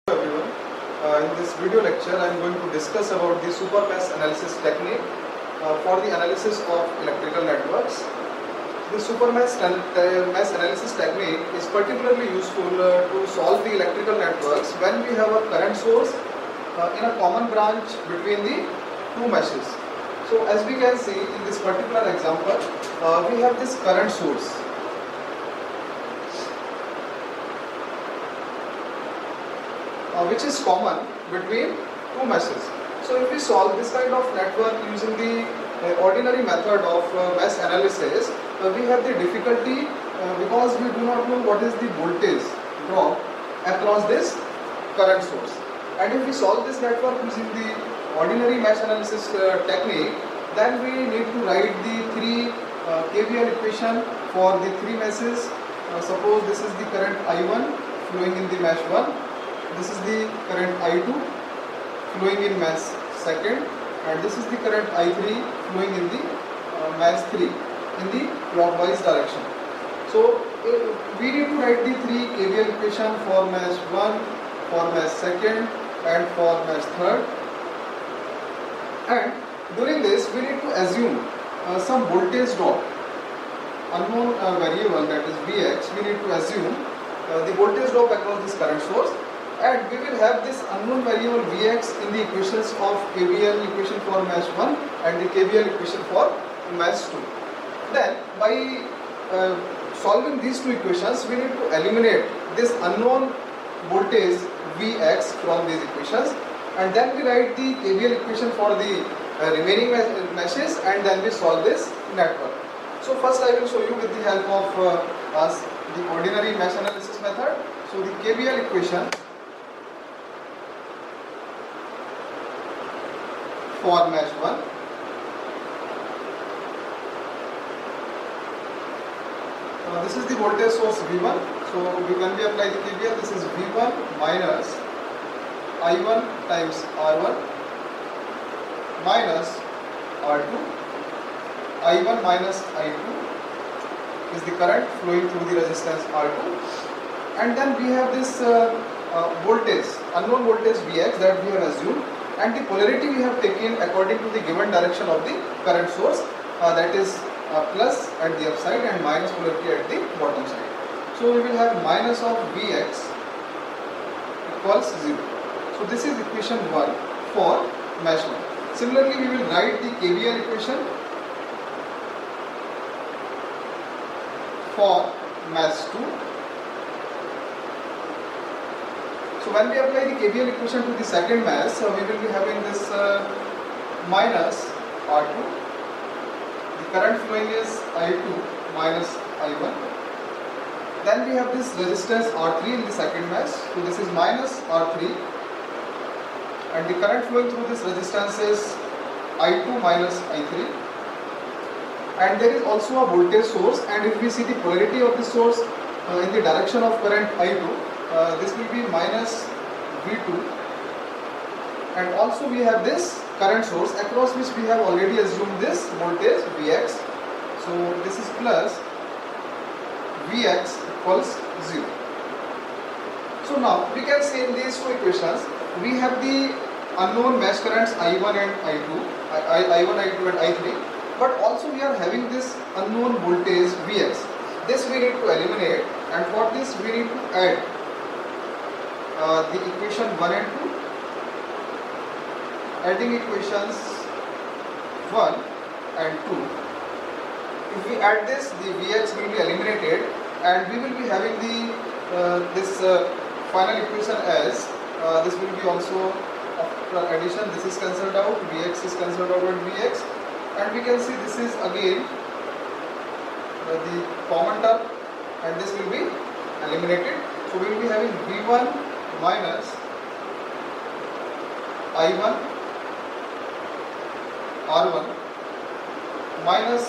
Everyone. In this video lecture, I am going to discuss about the supermesh analysis technique for the analysis of electrical networks. The supermesh mesh analysis technique is particularly useful to solve the electrical networks when we have a current source in a common branch between the two meshes. So as we can see in this particular example, we have this current source. Which is common between two meshes. So if we solve this kind of network using the ordinary method of mesh analysis, we have the difficulty because we do not know what is the voltage drop across this current source. And if we solve this network using the ordinary mesh analysis technique, then we need to write the three KVL equation for the three meshes. Suppose this is the current I1 flowing in the mesh 1. This is the current I2 flowing in mesh 2nd, and this is the current I3 flowing in the mesh 3 in the clockwise direction. So we need to write the three KVL equation for mesh 1, for mesh 2nd and for mesh 3rd. And during this we need to assume some voltage drop, unknown variable, that is Vx. We need to assume the voltage drop across this current source. And we will have this unknown variable Vx in the equations of KVL equation for mesh 1 and the KVL equation for mesh 2. Then by solving these two equations, we need to eliminate this unknown voltage Vx from these equations, and then we write the KVL equation for the remaining meshes, and then we solve this network. So first I will show you with the help of the ordinary mesh analysis method. So the KVL equation for mesh 1. This is the voltage source V1. So when we apply the KVL, this is V1 minus I1 times R1 minus R2. I1 minus I2 is the current flowing through the resistance R2. And then we have this voltage, unknown voltage Vx that we have assumed, and the polarity we have taken according to the given direction of the current source, that is plus at the upside and minus polarity at the bottom side. So we will have minus of Vx equals 0. So this is equation 1 for mesh 1. Similarly, we will write the KVL equation for mesh 2. So when we apply the KVL equation to the second mesh, we will be having this minus R2. The current flowing is I2 minus I1. Then we have this resistance R3 in the second mesh. So this is minus R3. And the current flowing through this resistance is I2 minus I3. And there is also a voltage source. And if we see the polarity of the source in the direction of current I2, this will be minus V2, and also we have this current source across which we have already assumed this voltage Vx. So this is plus Vx equals 0. So now we can see in these two equations we have the unknown mesh currents I1 and I1, I2 and I3, but also we are having this unknown voltage Vx. This we need to eliminate, and for this we need to add the equation 1 and 2. Adding equations 1 and 2. If we add this, the Vx will be eliminated, and we will be having the this final equation as this will be also after addition. This is cancelled out. Vx is cancelled out with Vx, and we can see this is again the common term, and this will be eliminated. So we will be having V1 minus I1 R1 minus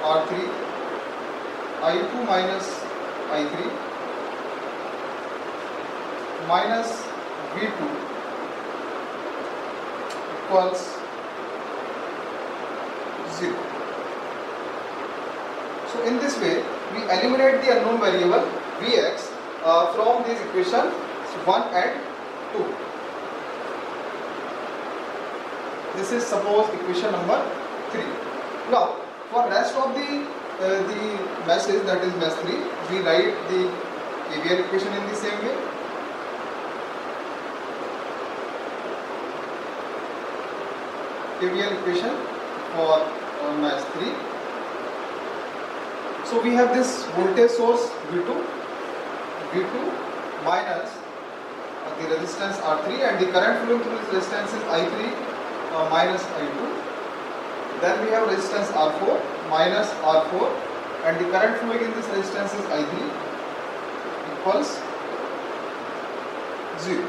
R3 I2 minus I3 minus V2 equals 0. So in this way we eliminate the unknown variable Vx from this equation. 1 and 2. This is suppose equation number 3. Now for rest of the meshes, that is mesh 3, we write the KVL equation in the same way. KVL equation for mesh 3. So we have this voltage source V2 minus the resistance R3, and the current flowing through this resistance is I3 minus I2. Then we have resistance R4 minus R4, and the current flowing in this resistance is I3 equals 0.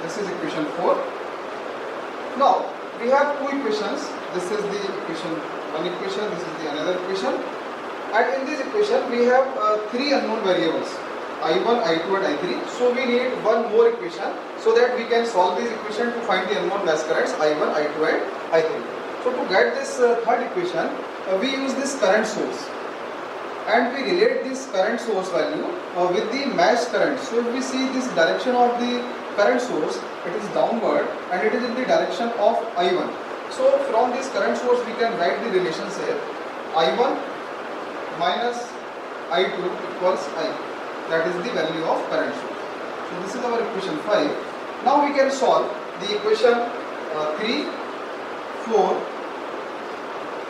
This is equation 4. Now we have two equations. This is the one equation, this is the another equation, and in this equation we have three unknown variables, I1, I2 and I3. So we need one more equation so that we can solve this equation to find the unknown mesh currents I1, I2 and I3. So to get this third equation, we use this current source, and we relate this current source value with the mesh current. So if we see this direction of the current source, it is downward and it is in the direction of I1. So from this current source we can write the relationship I1 minus I2 equals I. That is the value of current source. So this is our equation 5. Now we can solve the equation 3, 4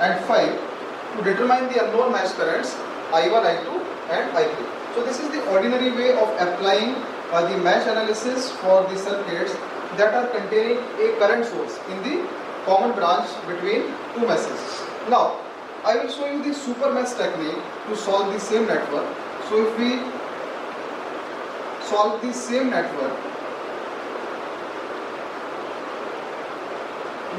and 5 to determine the unknown mesh currents I1, I2 and I3. So this is the ordinary way of applying the mesh analysis for the circuits that are containing a current source in the common branch between two meshes. Now I will show you the super mesh technique to solve the same network. So if we solve the same network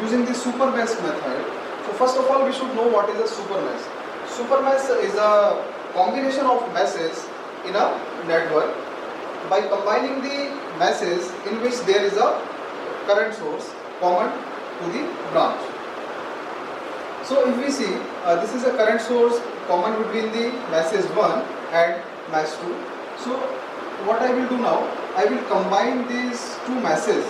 using the super mesh method, so first of all we should know what is a super mesh. Super mesh is a combination of meshes in a network by combining the meshes in which there is a current source common to the branch. So if we see this is a current source common between the meshes 1 and mesh 2. So what I will do now, I will combine these two meshes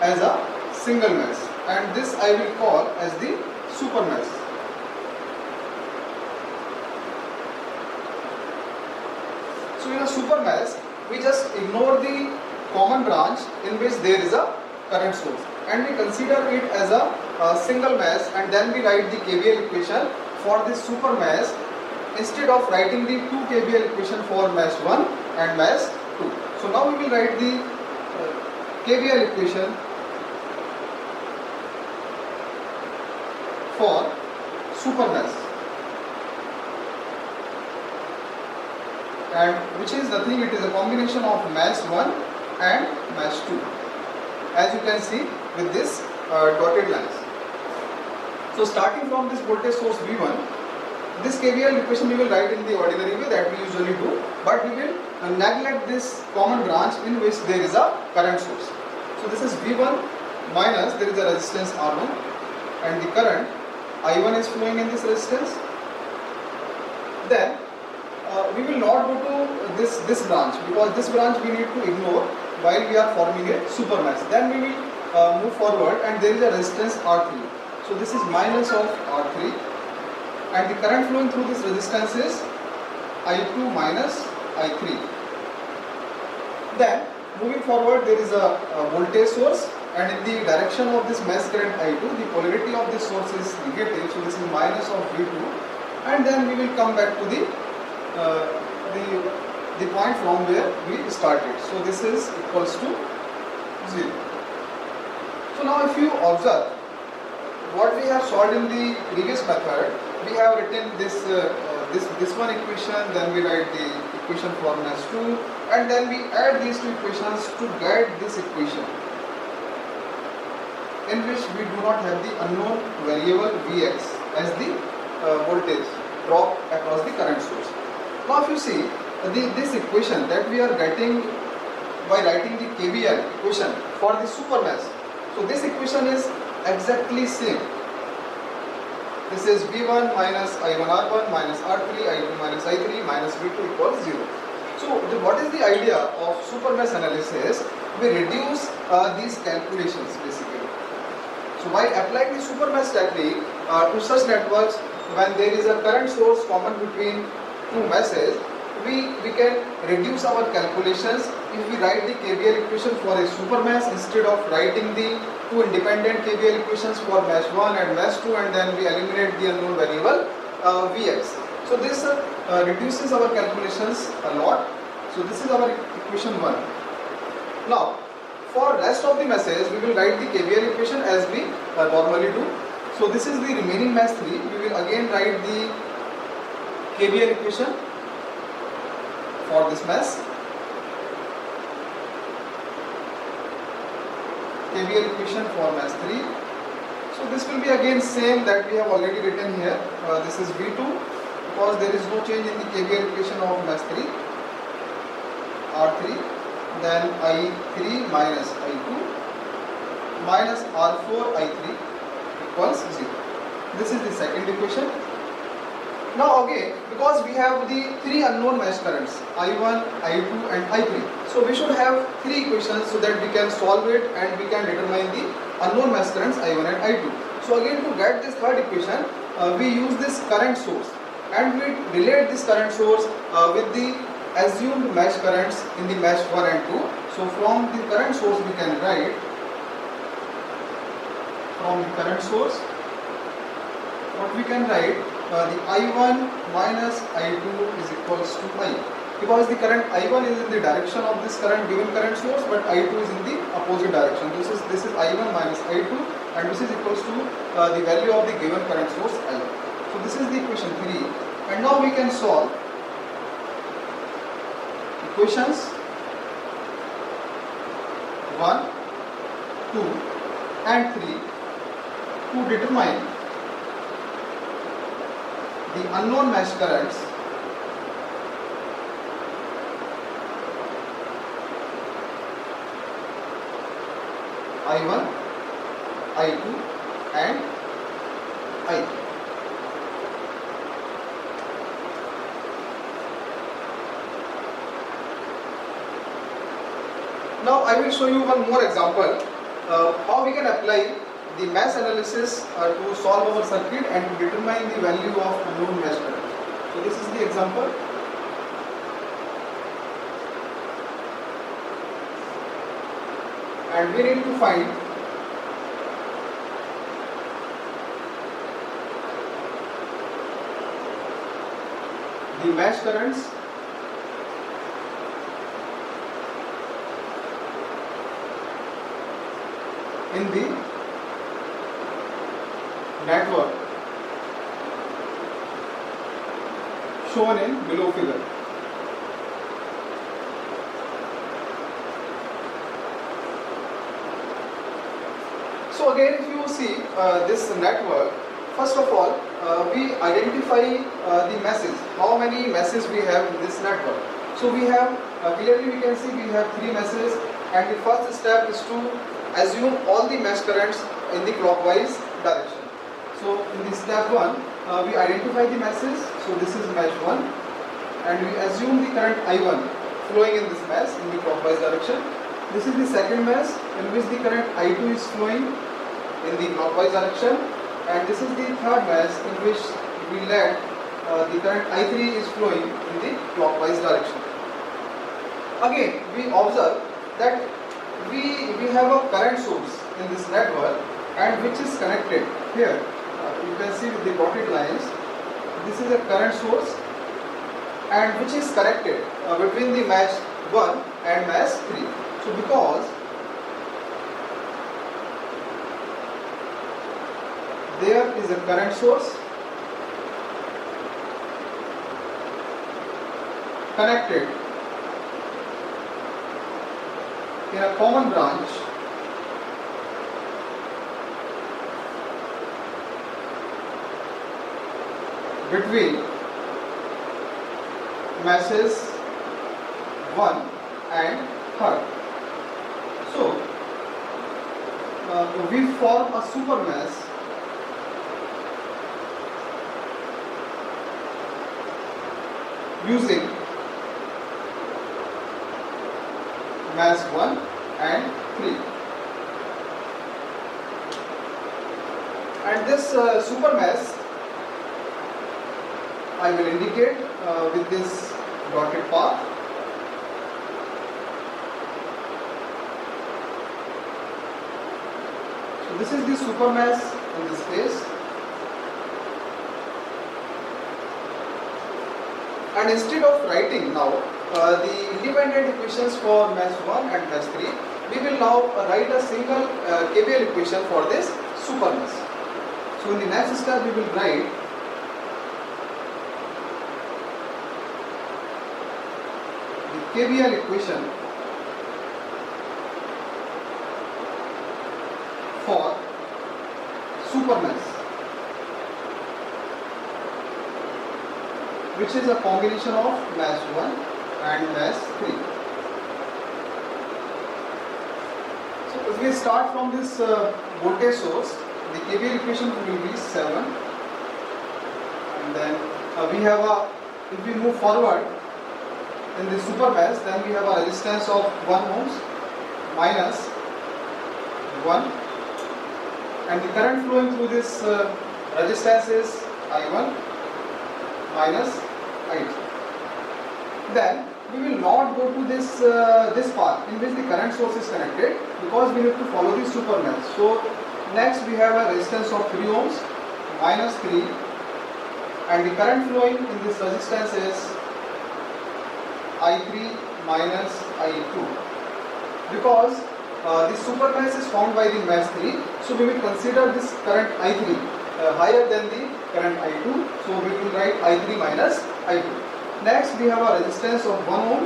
as a single mesh, and this I will call as the super mesh. So in a super mesh, we just ignore the common branch in which there is a current source, and we consider it as a single mesh, and then we write the KVL equation for this super mesh instead of writing the two KVL equation for mesh 1 and mesh 2. So now we will write the KVL equation for super mesh, and which is nothing, it is a combination of mesh 1 and mesh 2, as you can see with this dotted lines. So starting from this voltage source V1, this KVL equation we will write in the ordinary way that we usually do, but we will neglect this common branch in which there is a current source. So this is V1 minus, there is a resistance R1, and the current I1 is flowing in this resistance. Then we will not go to this branch, because this branch we need to ignore while we are forming a super mesh. Then we will move forward, and there is a resistance R3. So this is minus of R3, and the current flowing through this resistance is I2 minus I3. Then moving forward, there is a voltage source, and in the direction of this mesh current I2, the polarity of this source is negative, so this is minus of V2, and then we will come back to the point from where we started. So this is equals to 0. So now if you observe what we have solved in the previous method, we have written this one equation, then we write the equation for mesh 2, and then we add these two equations to get this equation in which we do not have the unknown variable Vx as the voltage drop across the current source. Now if you see this equation that we are getting by writing the KVL equation for the super mesh, so this equation is exactly same. This is V1 minus I1 R1 minus R3 I2 minus I3 minus V2 equals 0. So what is the idea of super mesh analysis? We reduce these calculations basically. So by applying the super mesh technique to such networks, when there is a current source common between two meshes, we can reduce our calculations if we write the KVL equation for a super mesh instead of writing the two independent KVL equations for mesh 1 and mesh 2, and then we eliminate the unknown variable Vx. So this reduces our calculations a lot. So this is our equation 1. Now for rest of the meshes we will write the KVL equation as we normally do. So this is the remaining mesh 3. We will again write the KVL equation for this mesh. KVL equation for mesh 3. So this will be again same that we have already written here. This is V2 because there is no change in the KVL equation of mesh 3. R3, then I3 minus I2 minus R4 I3 equals 0. This is the second equation. Now again, because we have the three unknown mesh currents I1, I2 and I3, so we should have three equations so that we can solve it and we can determine the unknown mesh currents I1 and I2. So again, to get this third equation, we use this current source and we relate this current source with the assumed mesh currents in the mesh 1 and 2. So from the current source we can write, from the current source, what we can write, the I1 minus I2 is equals to I, because the current I1 is in the direction of this current given current source, but I2 is in the opposite direction. This is I1 minus I2, and this is equals to the value of the given current source I. So this is the equation 3, and now we can solve equations 1, 2 and 3 to determine the unknown mesh currents I1, I2 and I3. Now I will show you one more example how we can apply the mesh analysis to solve our circuit and to determine the value of unknown mesh current. So this is the example. And we need to find the mesh currents in the network shown in below figure. So again, if you see this network, first of all we identify the meshes, how many meshes we have in this network. So we have clearly we can see we have 3 meshes, and the first step is to assume all the mesh currents in the clockwise direction. So in the step 1 we identify the meshes. So this is mesh 1, and we assume the current I1 flowing in this mesh in the clockwise direction. This is the second mesh in which the current I2 is flowing in the clockwise direction, and this is the third mesh in which we let the current I3 is flowing in the clockwise direction. Again, we observe that we have a current source in this network and which is connected here. You can see with the dotted lines, this is a current source and which is connected between the mesh 1 and mesh 3. So because there is a current source connected in a common branch between meshes 1 and 3. So we form a super mesh using mass 1 and 3. And this super mass I will indicate with this dotted path. So this is the super mass in this case. And instead of writing now the independent equations for mass 1 and mass 3, we will now write a single KVL equation for this super mass. So in the next step we will write the KVL equation for super mass, which is a combination of mass 1 and mass 3. So if we start from this voltage source, the KVL equation will be 7, and then we have a, if we move forward in the super mass, then we have a resistance of 1 ohms minus 1, and the current flowing through this resistance is I1 minus I2. Then we will not go to this this path in which the current source is connected, because we need to follow the super mass. So next we have a resistance of 3 ohms minus 3, and the current flowing in this resistance is I3 minus I2. Because the super mass is formed by the mass 3, so we will consider this current I3 higher than the current I2, so we will write I3 minus I2. Next we have a resistance of 1 ohm,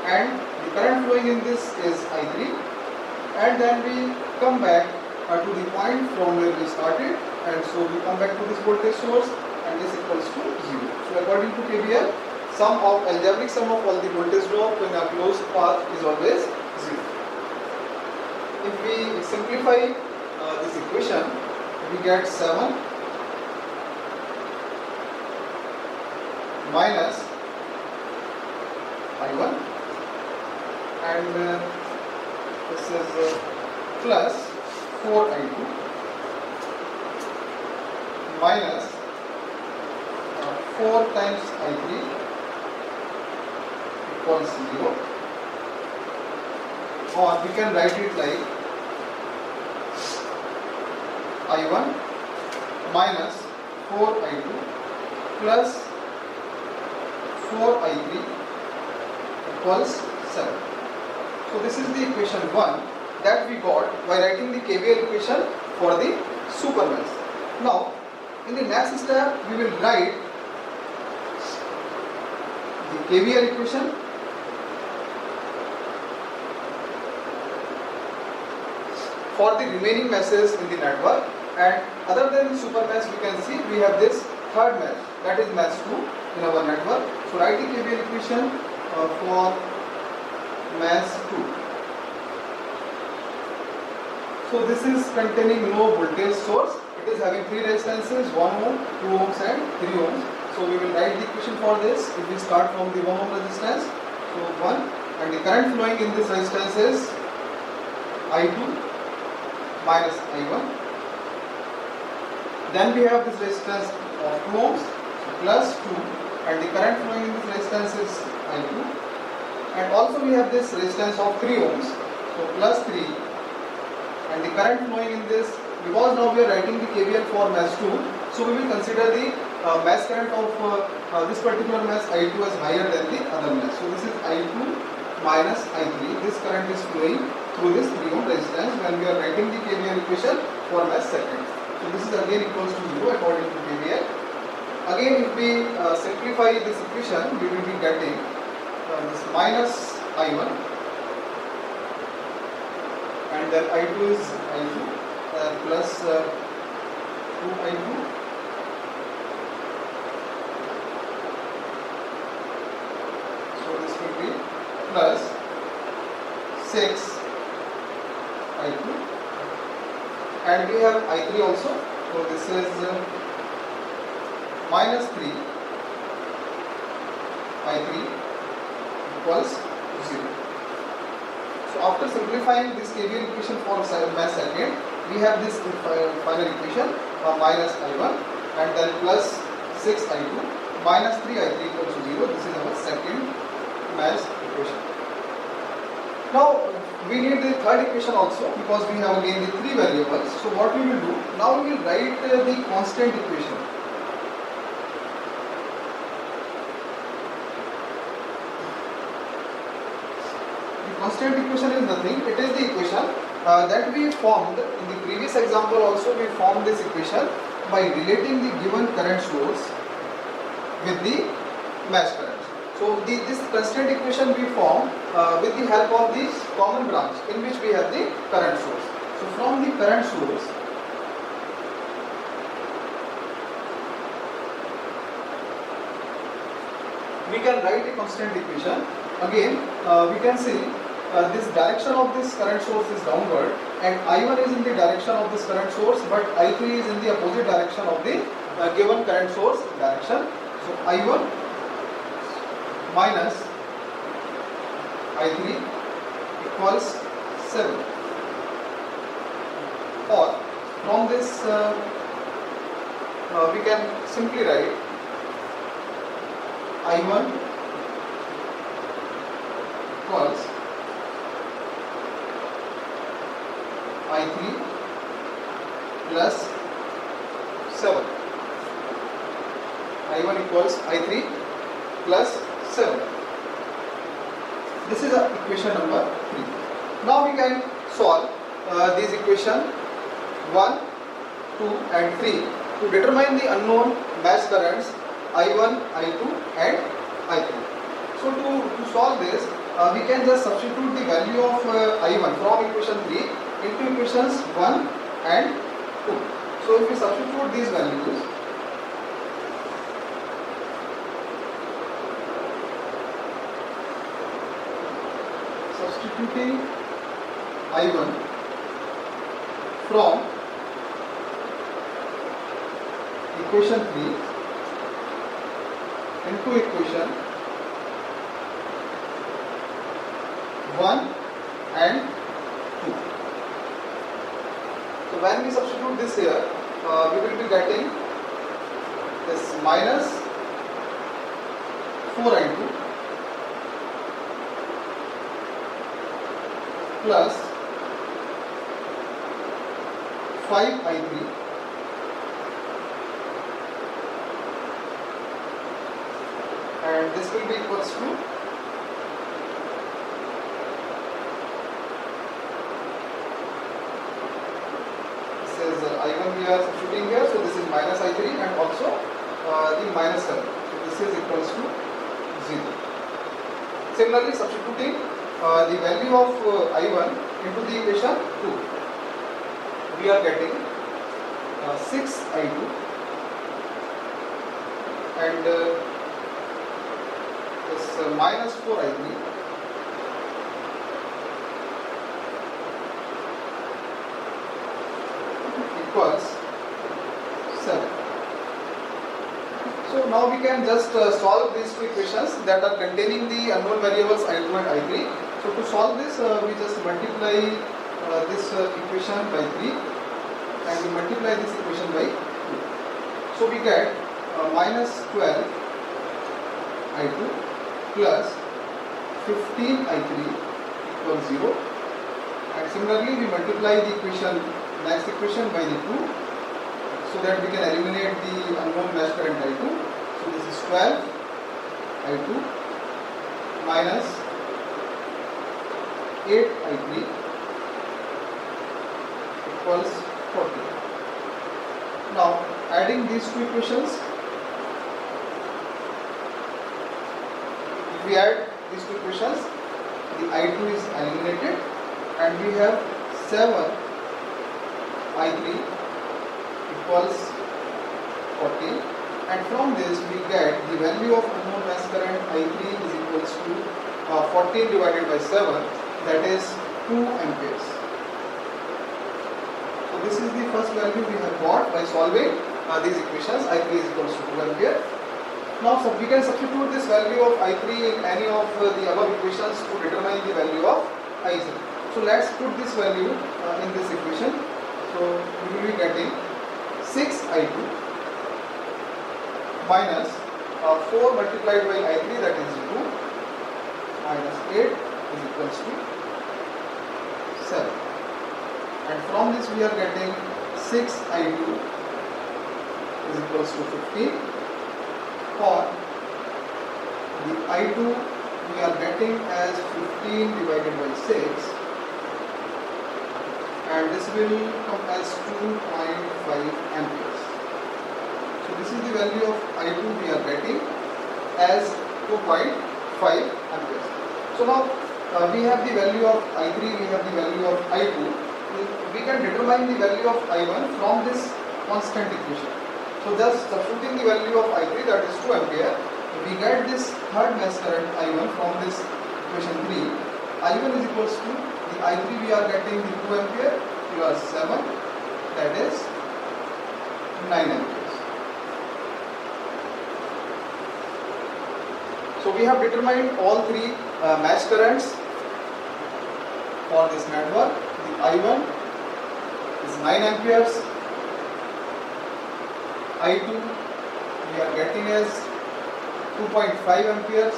and the current flowing in this is I3, and then we come back to the point from where we started, and so we come back to this voltage source, and this equals to 0. So according to KVL, algebraic sum of all the voltage drop in a closed path is always 0. If we simplify this equation, we get 7 minus I1, and this is plus 4I2 minus 4 times I3 equals 0, or we can write it like I1 minus 4I2 plus 4I3 equals 7. So this is the equation 1 that we got by writing the KVL equation for the super mass. Now in the next step we will write the KVL equation for the remaining masses in the network, and other than the super mass we can see we have this third mass, that is mass 2 in our network. So write the KVL equation for mass 2. So this is containing no voltage source. It is having 3 resistances, 1 ohm, 2 ohms and 3 ohms. So we will write the equation for this. If we start from the 1 ohm resistance, so 1, and the current flowing in this resistance is I2 minus I1. Then we have this resistance of 2 ohms, so plus 2, and the current flowing in this resistance is I2. And also we have this resistance of 3 ohms, so plus 3, and the current flowing in this, because now we are writing the KVL for mass 2, so we will consider the mass current of this particular mass I2 as higher than the other mass. So this is I2 minus I3. This current is flowing through this 3 ohm resistance when we are writing the KVL equation for mass second. So this is again equals to 0 according to KVL. Again, if we simplify this equation, we will be getting this minus I1, and then I2 is I2 plus 2I2 so this will be plus 6 I2, and we have I3 also, so this is minus 3 I3 equals 0. So after simplifying this KVL equation for mass second, we have this final equation minus I1 and then plus 6I2 minus 3I3 equals to 0. This is our second mass equation. Now we need the third equation also because we have again the three variables. So what we will do? Now we will write the constant equation. The constant equation is nothing. It is the equation that we formed in the previous example. Also we formed this equation by relating the given current source with the mass current. So this constant equation we form with the help of this common branch in which we have the current source. So from the current source, we can write a constant equation. Again, we can see this direction of this current source is downward and I1 is in the direction of this current source, but I3 is in the opposite direction of the given current source direction. So I1 minus I3 equals 7, or from this we can simply write I1 equals I3 plus 7. I1 equals I3 plus 7. This is equation number 3. Now we can solve these equation 1, 2 and 3 to determine the unknown mass currents I1, I2 and I3. So to solve this, we can just substitute the value of I1 from equation 3 into equations 1 and 2. So if we substitute these values, substituting I1 from equation 3 into equation 1 and 2. So when we substitute this here, we will be getting this minus 4I2 plus 5I3 and this will be equals to I1 we are substituting here, so this is minus I3 and also the minus 7. So this is equals to 0. Similarly, substituting the value of I1 into the equation 2, we are getting 6I2 and this minus 4I3 equals 7. So now we can just solve these two equations that are containing the unknown variables I2 and I3. So to solve this, we just multiply this equation by 3 and we multiply this equation by 2. So we get minus 12 I2 plus 15 I3 equals 0. And similarly, we multiply the next equation by the 2 so that we can eliminate the unknown mass current I2. So this is 12 I2 minus 8 I3 equals 40. Now adding these two equations, if we add these two equations, the I2 is eliminated and we have 7 I3 equals 40, and from this we get the value of unknown mass current I3 is equals to 14 divided by 7, that is 2 amperes. So this is the first value we have got by solving these equations. I3 is equals to 2 ampere. Now we can substitute this value of I3 in any of the above equations to determine the value of I0. So let's put this value in this equation. So we will be getting 6I2 minus 4 multiplied by I3, that is 2, minus 8 is equals to 7. And from this we are getting 6I2 is equals to 15. For the I2 we are getting as 15 divided by 6, and this will come as 2.5 amperes. So this is the value of I2 we are getting as 2.5 amperes. So now we have the value of I3, we have the value of I2. We can determine the value of I1 from this constant equation. So thus substituting the value of I3, that is 2 ampere, we get this third mesh current I1 from this equation 3. I1 is equals to the I3 we are getting the 2 ampere plus 7, that is 9 amperes. So we have determined all three mesh currents for this network. The I1 is 9 amperes. I2 we are getting as 2.5 amperes,